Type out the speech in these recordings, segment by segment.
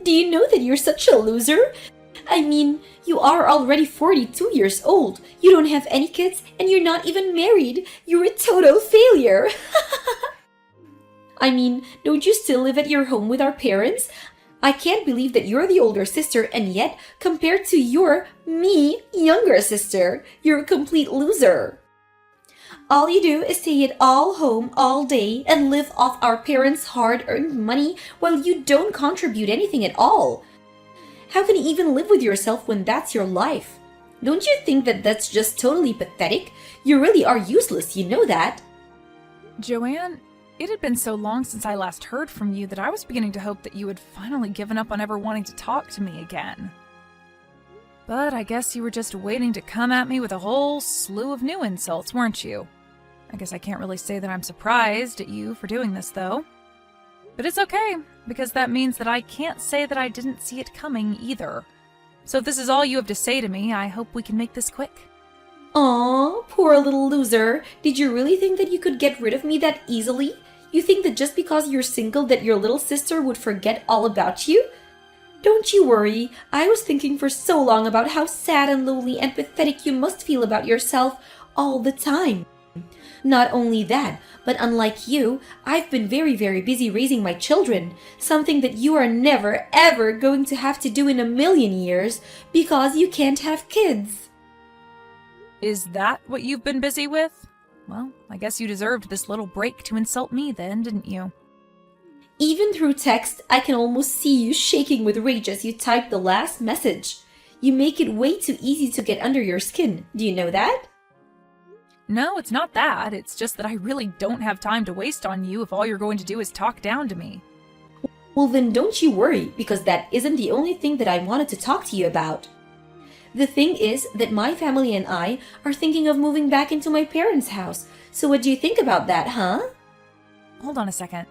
Do you know that you're such a loser? I mean, you are already 42 years old. You don't have any kids and you're not even married. You're a total failure. I mean, don't you still live at your home with our parents? I can't believe that you're the older sister and yet, compared to me, younger sister, you're a complete loser. All you do is stay at home all day and live off our parents' hard-earned money while you don't contribute anything at all. How can you even live with yourself when that's your life? Don't you think that that's just totally pathetic? You really are useless, you know that. Joanne, it had been so long since I last heard from you that I was beginning to hope that you had finally given up on ever wanting to talk to me again. But I guess you were just waiting to come at me with a whole slew of new insults, weren't you? I guess I can't really say that I'm surprised at you for doing this, though. But it's okay, because that means that I can't say that I didn't see it coming either. So if this is all you have to say to me, I hope we can make this quick. Aw, poor little loser. Did you really think that you could get rid of me that easily? You think that just because you're single that your little sister would forget all about you? Don't you worry. I was thinking for so long about how sad and lonely and pathetic you must feel about yourself all the time. Not only that, but unlike you, I've been very, very busy raising my children, something that you are never, ever going to have to do in a million years because you can't have kids. Is that what you've been busy with? Well, I guess you deserved this little break to insult me then, didn't you? Even through text, I can almost see you shaking with rage as you type the last message. You make it way too easy to get under your skin. Do you know that? No, it's not that. It's just that I really don't have time to waste on you if all you're going to do is talk down to me. Well, then don't you worry, because that isn't the only thing that I wanted to talk to you about. The thing is that my family and I are thinking of moving back into my parents' house. So what do you think about that, huh? Hold on a second.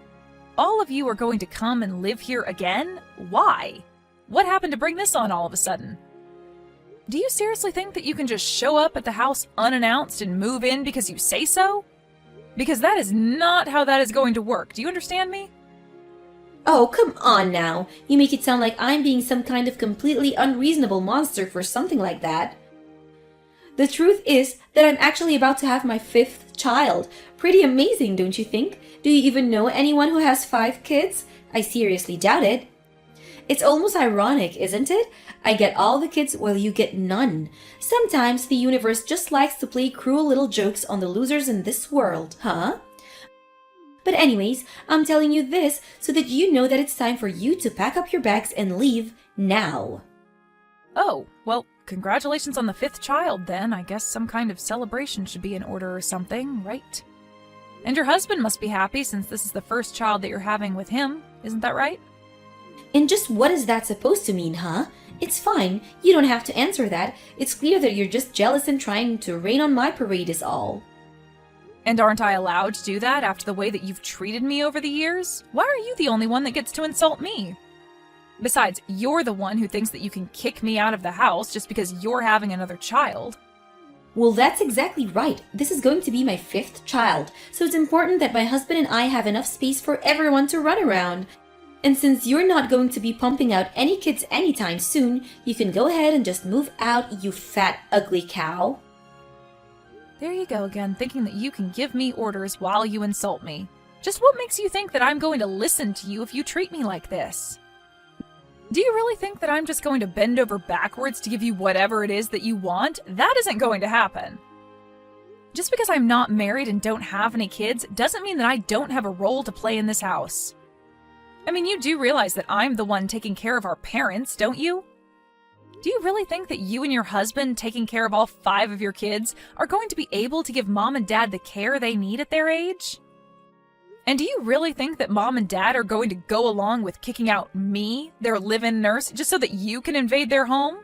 All of you are going to come and live here again? Why? What happened to bring this on all of a sudden? Do you seriously think that you can just show up at the house unannounced and move in because you say so? Because that is not how that is going to work. Do you understand me? Oh, come on now. You make it sound like I'm being some kind of completely unreasonable monster for something like that. The truth is that I'm actually about to have my 5th child. Pretty amazing, don't you think? Do you even know anyone who has 5 kids? I seriously doubt it. It's almost ironic, isn't it? I get all the kids while you get none. Sometimes the universe just likes to play cruel little jokes on the losers in this world, huh? But anyways, I'm telling you this so that you know that it's time for you to pack up your bags and leave now. Oh, well, congratulations on the 5th child then. I guess some kind of celebration should be in order or something, right? And your husband must be happy since this is the first child that you're having with him, isn't that right? And just what is that supposed to mean, huh? It's fine. You don't have to answer that. It's clear that you're just jealous and trying to rain on my parade is all. And aren't I allowed to do that after the way that you've treated me over the years? Why are you the only one that gets to insult me? Besides, you're the one who thinks that you can kick me out of the house just because you're having another child. Well, that's exactly right. This is going to be my 5th child, so it's important that my husband and I have enough space for everyone to run around. And since you're not going to be pumping out any kids anytime soon, you can go ahead and just move out, you fat, ugly cow. There you go again, thinking that you can give me orders while you insult me. Just what makes you think that I'm going to listen to you if you treat me like this? Do you really think that I'm just going to bend over backwards to give you whatever it is that you want? That isn't going to happen. Just because I'm not married and don't have any kids doesn't mean that I don't have a role to play in this house. I mean, you do realize that I'm the one taking care of our parents, don't you? Do you really think that you and your husband taking care of all 5 of your kids are going to be able to give mom and dad the care they need at their age? And do you really think that mom and dad are going to go along with kicking out me, their live-in nurse, just so that you can invade their home?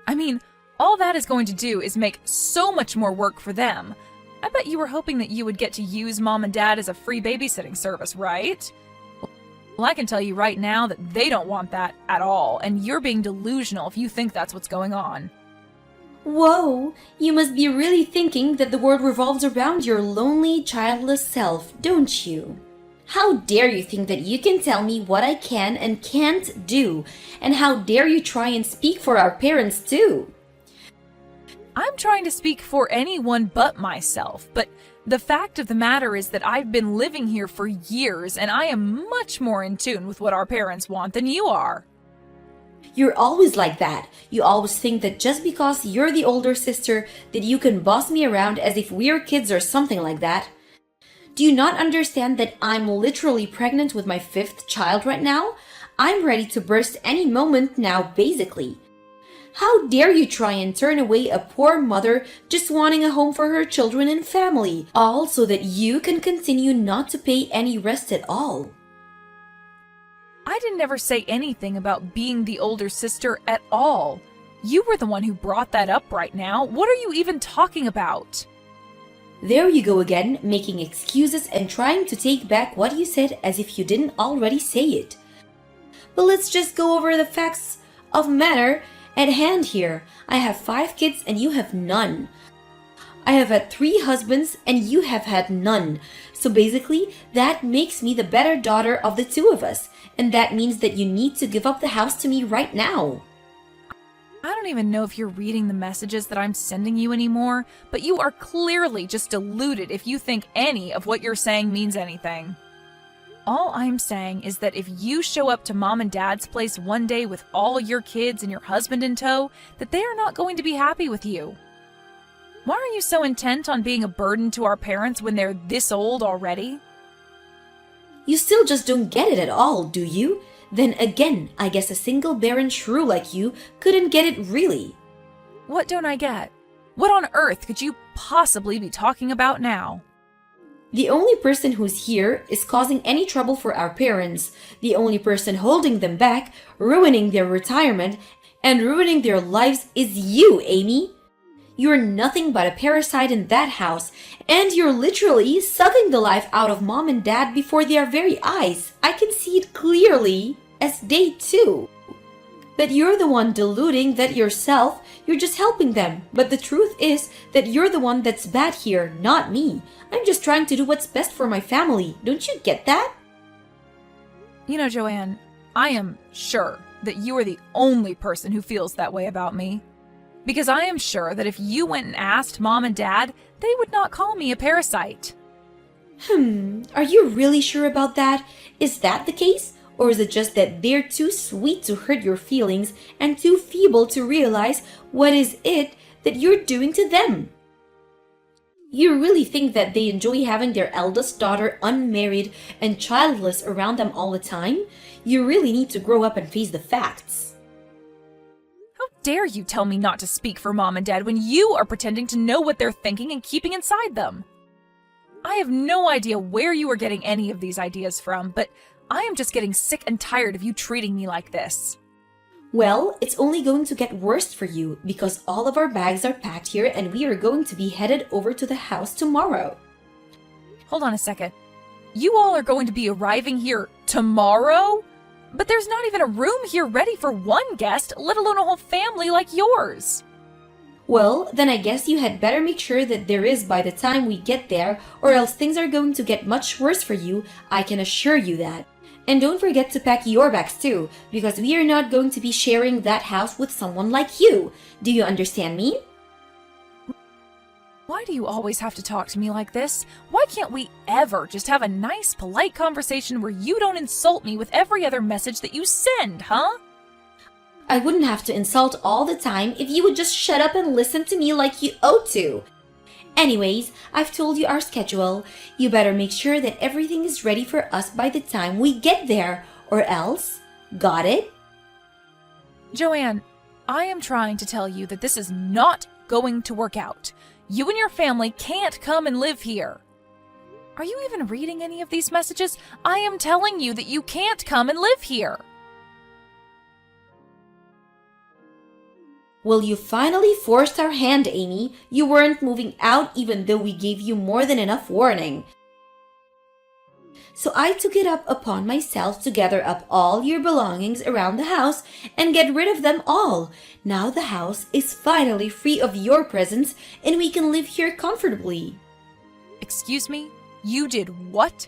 I mean, all that is going to do is make so much more work for them. I bet you were hoping that you would get to use mom and dad as a free babysitting service, right? Well, I can tell you right now that they don't want that at all, and you're being delusional if you think that's what's going on. Whoa, you must be really thinking that the world revolves around your lonely, childless self, don't you? How dare you think that you can tell me what I can and can't do? And how dare you try and speak for our parents too? I'm trying to speak for anyone but myself, but the fact of the matter is that I've been living here for years and I am much more in tune with what our parents want than you are. You're always like that. You always think that just because you're the older sister that you can boss me around as if we're kids or something like that. Do you not understand that I'm literally pregnant with my 5th child right now? I'm ready to burst any moment now, basically. How dare you try and turn away a poor mother just wanting a home for her children and family, all so that you can continue not to pay any rest at all? I didn't ever say anything about being the older sister at all. You were the one who brought that up right now. What are you even talking about? There you go again, making excuses and trying to take back what you said as if you didn't already say it. But let's just go over the facts of matter at hand here. I have 5 kids and you have none. I have had 3 husbands and you have had none. So basically, that makes me the better daughter of the 2 of us. And that means that you need to give up the house to me right now. I don't even know if you're reading the messages that I'm sending you anymore, but you are clearly just deluded if you think any of what you're saying means anything. All I'm saying is that if you show up to Mom and Dad's place one day with all your kids and your husband in tow, that they are not going to be happy with you. Why are you so intent on being a burden to our parents when they're this old already? You still just don't get it at all, do you? Then again, I guess a single barren shrew like you couldn't get it really. What don't I get? What on earth could you possibly be talking about now? The only person who's here is causing any trouble for our parents. The only person holding them back, ruining their retirement, and ruining their lives is you, Amy. You're nothing but a parasite in that house, and you're literally sucking the life out of Mom and Dad before their very eyes. I can see it clearly as day 2. But you're the one deluding that yourself, you're just helping them. But the truth is that you're the one that's bad here, not me. I'm just trying to do what's best for my family. Don't you get that? You know, Joanne, I am sure that you are the only person who feels that way about me. Because I am sure that if you went and asked Mom and Dad, they would not call me a parasite. Are you really sure about that? Is that the case? Or is it just that they're too sweet to hurt your feelings and too feeble to realize what is it that you're doing to them? You really think that they enjoy having their eldest daughter unmarried and childless around them all the time? You really need to grow up and face the facts. How dare you tell me not to speak for Mom and Dad when you are pretending to know what they're thinking and keeping inside them? I have no idea where you are getting any of these ideas from, but I am just getting sick and tired of you treating me like this. Well, it's only going to get worse for you because all of our bags are packed here and we are going to be headed over to the house tomorrow. Hold on a second. You all are going to be arriving here tomorrow? But there's not even a room here ready for one guest, let alone a whole family like yours. Well, then I guess you had better make sure that there is by the time we get there, or else things are going to get much worse for you, I can assure you that. And don't forget to pack your bags too, because we are not going to be sharing that house with someone like you. Do you understand me? Why do you always have to talk to me like this? Why can't we ever just have a nice, polite conversation where you don't insult me with every other message that you send, huh? I wouldn't have to insult all the time if you would just shut up and listen to me like you ought to. Anyways, I've told you our schedule. You better make sure that everything is ready for us by the time we get there, or else. Got it? Joanne, I am trying to tell you that this is not going to work out. You and your family can't come and live here. Are you even reading any of these messages? I am telling you that you can't come and live here. Well, you finally forced our hand, Amy. You weren't moving out even though we gave you more than enough warning. So I took it up upon myself to gather up all your belongings around the house and get rid of them all. Now the house is finally free of your presence and we can live here comfortably. Excuse me? You did what?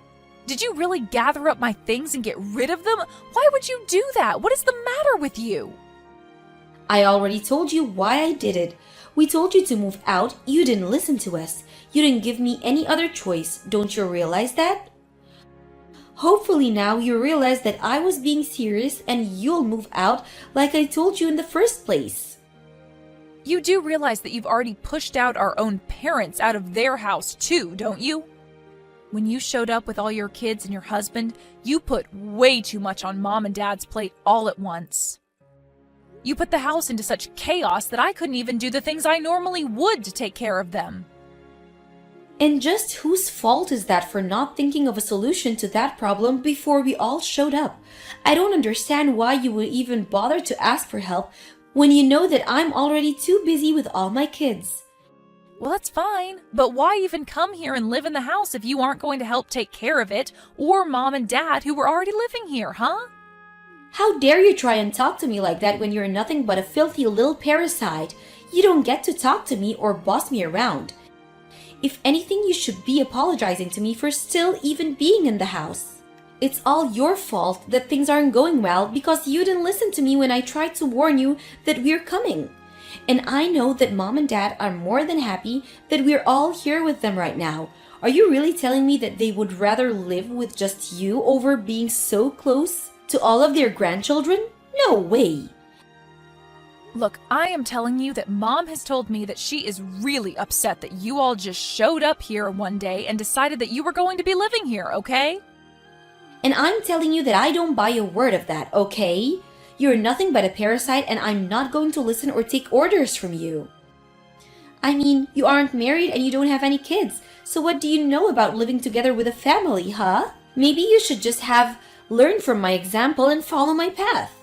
Did you really gather up my things and get rid of them? Why would you do that? What is the matter with you? I already told you why I did it. We told you to move out. You didn't listen to us. You didn't give me any other choice. Don't you realize that? Hopefully now you realize that I was being serious and you'll move out like I told you in the first place. You do realize that you've already pushed out our own parents out of their house too, don't you? When you showed up with all your kids and your husband, you put way too much on Mom and Dad's plate all at once. You put the house into such chaos that I couldn't even do the things I normally would to take care of them. And just whose fault is that for not thinking of a solution to that problem before we all showed up? I don't understand why you would even bother to ask for help when you know that I'm already too busy with all my kids. Well, that's fine, but why even come here and live in the house if you aren't going to help take care of it, or Mom and Dad who were already living here, huh? How dare you try and talk to me like that when you're nothing but a filthy little parasite? You don't get to talk to me or boss me around. If anything, you should be apologizing to me for still even being in the house. It's all your fault that things aren't going well because you didn't listen to me when I tried to warn you that we're coming. And I know that Mom and Dad are more than happy that we're all here with them right now. Are you really telling me that they would rather live with just you over being so close to all of their grandchildren? No way. Look, I am telling you that Mom has told me that she is really upset that you all just showed up here one day and decided that you were going to be living here, okay? And I'm telling you that I don't buy a word of that, okay? You're nothing but a parasite and I'm not going to listen or take orders from you. I mean, you aren't married and you don't have any kids, so what do you know about living together with a family, huh? Maybe you should just have learned from my example and follow my path.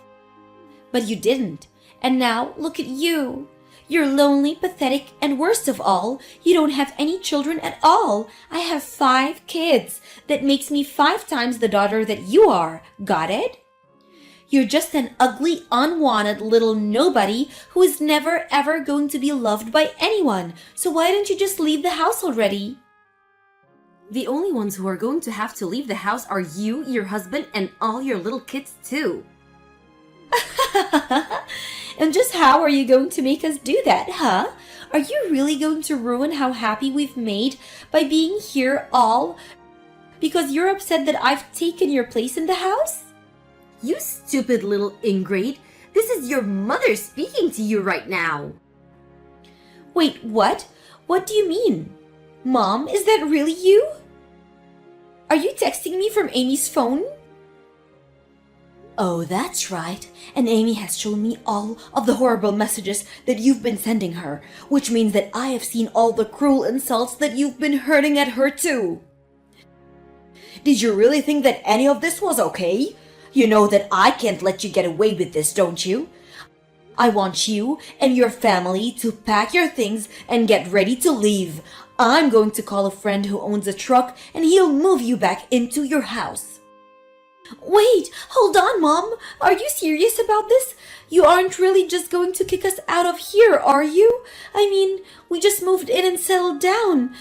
But you didn't. And now, look at you. You're lonely, pathetic, and worst of all, you don't have any children at all. I have 5 kids. That makes me 5 times the daughter that you are. Got it? You're just an ugly, unwanted little nobody who is never ever going to be loved by anyone. So why don't you just leave the house already? The only ones who are going to have to leave the house are you, your husband, and all your little kids too. And just how are you going to make us do that, huh? Are you really going to ruin how happy we've made by being here all because you're upset that I've taken your place in the house? You stupid little ingrate. This is your mother speaking to you right now. Wait, what? What do you mean? Mom, is that really you? Are you texting me from Amy's phone? Oh, that's right. And Amy has shown me all of the horrible messages that you've been sending her, which means that I have seen all the cruel insults that you've been hurting at her too. Did you really think that any of this was okay? You know that I can't let you get away with this, don't you? I want you and your family to pack your things and get ready to leave. I'm going to call a friend who owns a truck and he'll move you back into your house. Wait, hold on, Mom. Are you serious about this? You aren't really just going to kick us out of here, are you? I mean, we just moved in and settled down.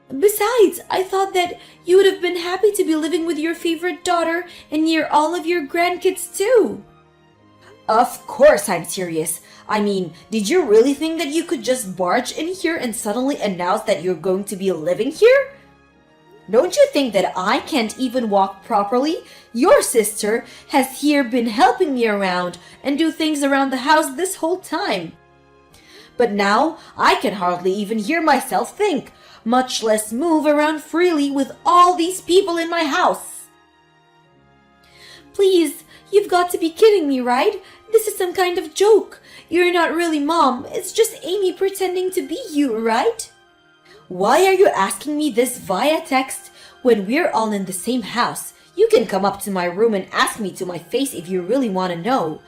Besides, I thought that you would have been happy to be living with your favorite daughter and near all of your grandkids too. Of course I'm serious. I mean, did you really think that you could just barge in here and suddenly announce that you're going to be living here? Don't you think that I can't even walk properly? Your sister has here been helping me around and do things around the house this whole time. But now I can hardly even hear myself think, much less move around freely with all these people in my house. Please, you've got to be kidding me, right? This is some kind of joke. You're not really Mom. It's just Amy pretending to be you, right? Why are you asking me this via text when we're all in the same house? You can come up to my room and ask me to my face if you really want to know.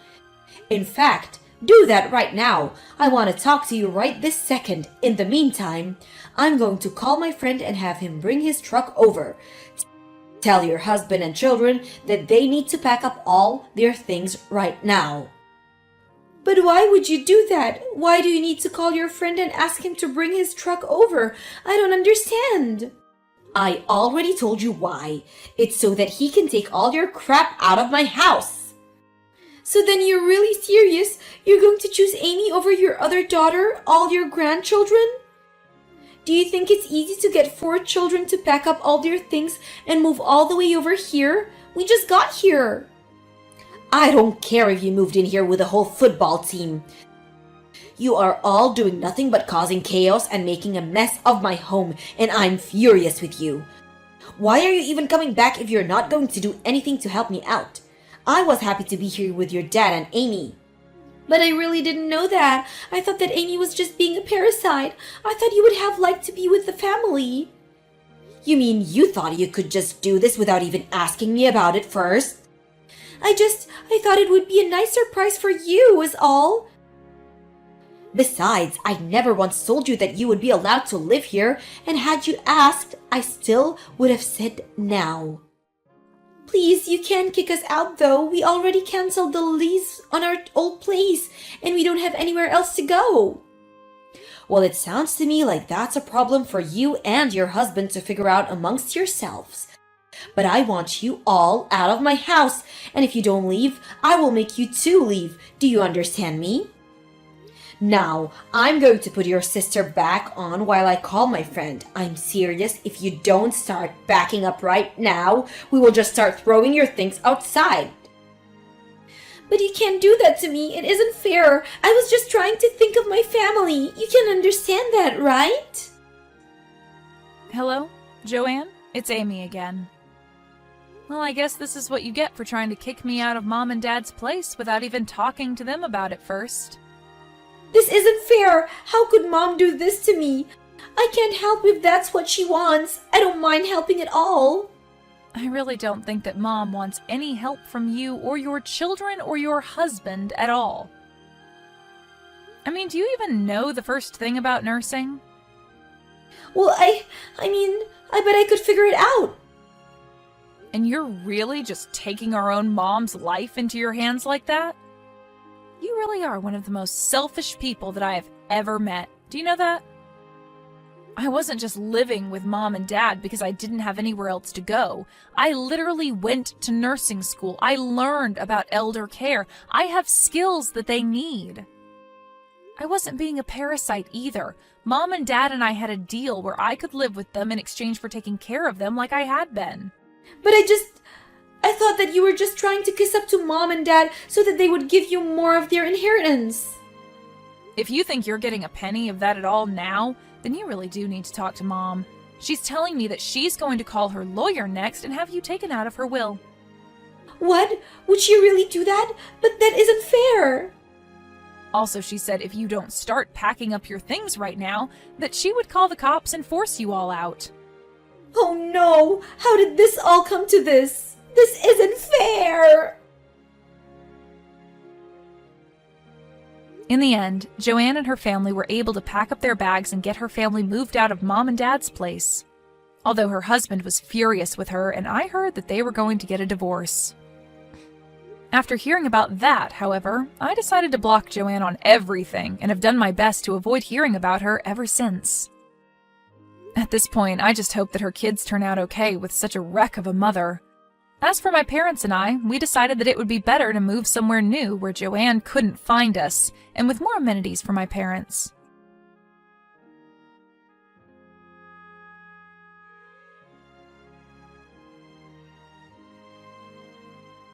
In fact, do that right now. I want to talk to you right this second. In the meantime, I'm going to call my friend and have him bring his truck over. Tell your husband and children that they need to pack up all their things right now. But why would you do that? Why do you need to call your friend and ask him to bring his truck over? I don't understand. I already told you why. It's so that he can take all your crap out of my house. So then you're really serious? You're going to choose Amy over your other daughter, all your grandchildren? Do you think it's easy to get 4 children to pack up all their things and move all the way over here? We just got here. I don't care if you moved in here with a whole football team. You are all doing nothing but causing chaos and making a mess of my home, and I'm furious with you. Why are you even coming back if you're not going to do anything to help me out? I was happy to be here with your dad and Amy. But I really didn't know that. I thought that Amy was just being a parasite. I thought you would have liked to be with the family. You mean you thought you could just do this without even asking me about it first? I thought it would be a nice surprise for you, is all. Besides, I never once told you that you would be allowed to live here, and had you asked, I still would have said now. Please, you can't kick us out though. We already canceled the lease on our old place, and we don't have anywhere else to go. Well, it sounds to me like that's a problem for you and your husband to figure out amongst yourselves. But I want you all out of my house, and if you don't leave, I will make you two leave. Do you understand me? Now, I'm going to put your sister back on while I call my friend. I'm serious. If you don't start backing up right now, we will just start throwing your things outside. But you can't do that to me. It isn't fair. I was just trying to think of my family. You can understand that, right? Hello, Joanne? It's Amy again. Well, I guess this is what you get for trying to kick me out of Mom and Dad's place without even talking to them about it first. This isn't fair. How could Mom do this to me? I can't help if that's what she wants. I don't mind helping at all. I really don't think that Mom wants any help from you or your children or your husband at all. I mean, do you even know the first thing about nursing? Well, I bet I could figure it out. And you're really just taking our own mom's life into your hands like that? You really are one of the most selfish people that I have ever met. Do you know that? I wasn't just living with Mom and Dad because I didn't have anywhere else to go. I literally went to nursing school. I learned about elder care. I have skills that they need. I wasn't being a parasite either. Mom and Dad and I had a deal where I could live with them in exchange for taking care of them like I had been. But I thought that you were just trying to kiss up to Mom and Dad so that they would give you more of their inheritance. If you think you're getting a penny of that at all now, then you really do need to talk to Mom. She's telling me that she's going to call her lawyer next and have you taken out of her will. What? Would she really do that? But that isn't fair. Also, she said if you don't start packing up your things right now, that she would call the cops and force you all out. Oh no! How did this all come to this? This isn't fair! In the end, Joanne and her family were able to pack up their bags and get her family moved out of Mom and Dad's place. Although her husband was furious with her, and I heard that they were going to get a divorce. After hearing about that, however, I decided to block Joanne on everything and have done my best to avoid hearing about her ever since. At this point, I just hope that her kids turn out okay with such a wreck of a mother. As for my parents and I, we decided that it would be better to move somewhere new where Joanne couldn't find us, and with more amenities for my parents.